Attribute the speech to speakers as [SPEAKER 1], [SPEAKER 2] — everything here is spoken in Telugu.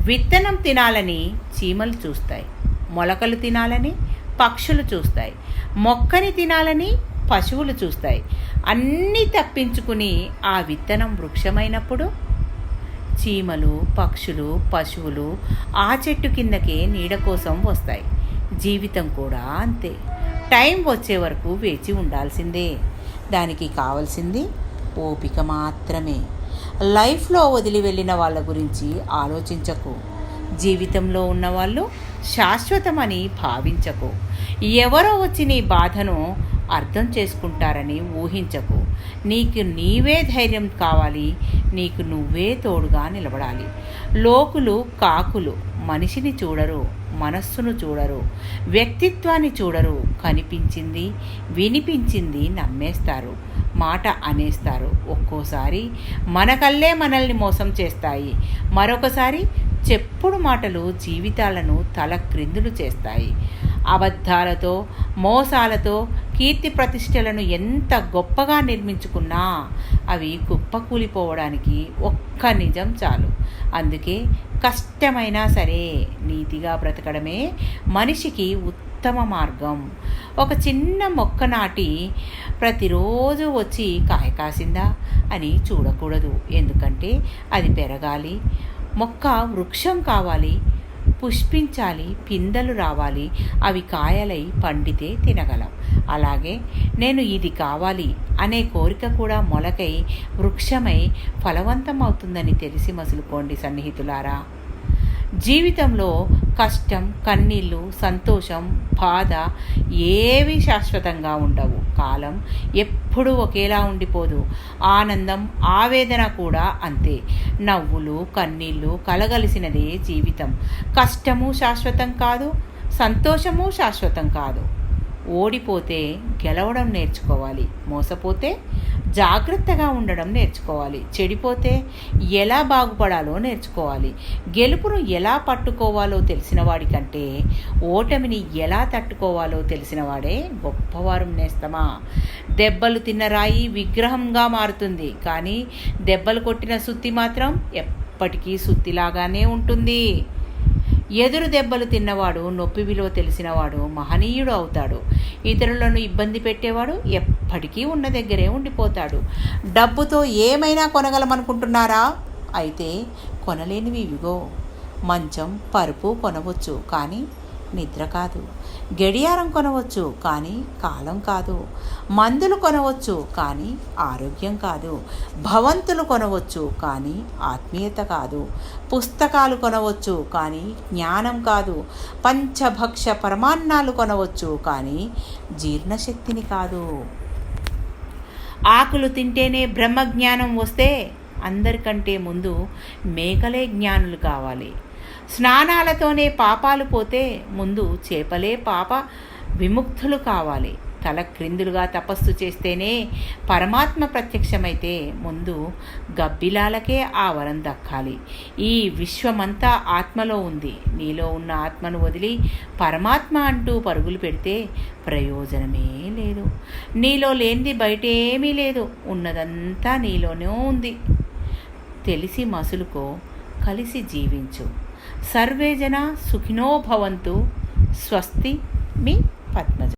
[SPEAKER 1] విత్తనం తినాలని చీమలు చూస్తాయి, మొలకలు తినాలని పక్షులు చూస్తాయి, మొక్కని తినాలని పశువులు చూస్తాయి. అన్నీ తప్పించుకుని ఆ విత్తనం వృక్షమైనప్పుడు చీమలు, పక్షులు, పశువులు ఆ చెట్టు కిందకే నీడ కోసం వస్తాయి. జీవితం కూడా అంతే. టైం వచ్చే వరకు వేచి ఉండాల్సిందే. దానికి కావాల్సింది ఓపిక మాత్రమే. లైఫ్లో వదిలి వెళ్ళిన వాళ్ళ గురించి ఆలోచించకు. జీవితంలో ఉన్నవాళ్ళు శాశ్వతమని భావించకు. ఎవరో వచ్చి నీ బాధను అర్థం చేసుకుంటారని ఊహించకు. నీకు నీవే ధైర్యం కావాలి. నీకు నువ్వే తోడుగా నిలబడాలి. లోకులు, కాకులు మనిషిని చూడరు, మనస్సును చూడరు, వ్యక్తిత్వాన్ని చూడరు. కనిపించింది, వినిపించింది నమ్మేస్తారు, మాట అనేస్తారు. ఒక్కోసారి మన కళ్ళే మనల్ని మోసం చేస్తాయి. మరొకసారి చెప్పుడు మాటలు జీవితాలను తల క్రిందులు చేస్తాయి. అబద్ధాలతో, మోసాలతో కీర్తి ప్రతిష్టలను ఎంత గొప్పగా నిర్మించుకున్నా అవి కుప్పకూలిపోవడానికి ఒక్క నిజం చాలు. అందుకే కష్టమైనా సరే నీతిగా బ్రతకడమే మనిషికి ఉత్తమ మార్గం. ఒక చిన్న మొక్క నాటి ప్రతిరోజు వచ్చి కాయ కాసిందా అని చూడకూడదు. ఎందుకంటే అది పెరగాలి, మొక్క వృక్షం కావాలి, పుష్పించాలి, పిందెలు రావాలి, అవి కాయలై పండితే తినగలం. అలాగే నేను ఇది కావాలి అనే కోరిక కూడా మొలకై వృక్షమై ఫలవంతం అవుతుందని తెలిసి మసులుకోండి సన్నిహితులారా. జీవితంలో కష్టం, కన్నీళ్ళు, సంతోషం, బాధ ఏవి శాశ్వతంగా ఉండవు. కాలం ఎప్పుడూ ఒకేలా ఉండిపోదు. ఆనందం, ఆవేదన కూడా అంతే. నవ్వులు, కన్నీళ్ళు కలగలిసినదే జీవితం. కష్టము శాశ్వతం కాదు, సంతోషము శాశ్వతం కాదు. ఓడిపోతే గెలవడం నేర్చుకోవాలి. మోసపోతే జాగ్రత్తగా ఉండడం నేర్చుకోవాలి. చెడిపోతే ఎలా బాగుపడాలో నేర్చుకోవాలి. గెలుపును ఎలా పట్టుకోవాలో తెలిసిన వాడి కంటే ఓటమిని ఎలా తట్టుకోవాలో తెలిసిన వాడే గొప్పవారు. నేస్తమా, దెబ్బలు తిన్న రాయి విగ్రహంగా మారుతుంది, కానీ దెబ్బలు కొట్టిన సుత్తి మాత్రం ఎప్పటికీ సుత్తిలాగానే ఉంటుంది. ఎదురు దెబ్బలు తిన్నవాడు, నొప్పి విలువ తెలిసినవాడు మహనీయుడు అవుతాడు. ఇతరులను ఇబ్బంది పెట్టేవాడు ఎప్పటికీ ఉన్న దగ్గరే ఉండిపోతాడు. డబ్బుతో ఏమైనా కొనగలమనుకుంటున్నారా? అయితే కొనలేనివి ఇవిగో. మంచం, పరుపు కొనవచ్చు, కానీ నిద్ర కాదు. గడియారం కొనవచ్చు, కానీ కాలం కాదు. మందులు కొనవచ్చు, కానీ ఆరోగ్యం కాదు. భవంతులు కొనవచ్చు, కానీ ఆత్మీయత కాదు. పుస్తకాలు కొనవచ్చు, కానీ జ్ఞానం కాదు. పంచభక్ష పరమాన్నాలు కొనవచ్చు, కానీ జీర్ణశక్తిని కాదు. ఆకులు తింటేనే బ్రహ్మజ్ఞానం వస్తే అందరికంటే ముందు మేకలే జ్ఞానులు కావాలి. స్నానాలతోనే పాపాలు పోతే ముందు చేపలే పాప విముక్తులు కావాలి. తల క్రిందులుగా తపస్సు చేస్తేనే పరమాత్మ ప్రత్యక్షమైతే ముందు గబ్బిలాలకే ఆ వరం దక్కాలి. ఈ విశ్వమంతా ఆత్మలో ఉంది. నీలో ఉన్న ఆత్మను వదిలి పరమాత్మ అంటూ పరుగులు పెడితే ప్రయోజనమే లేదు. నీలో లేనిది బయటేమీ లేదు. ఉన్నదంతా నీలోనే ఉంది. తెలిసి మసులుకో, కలిసి జీవించు. సర్వే జన సుఖినో భవంతు. స్వస్తి. మీ పద్మజ.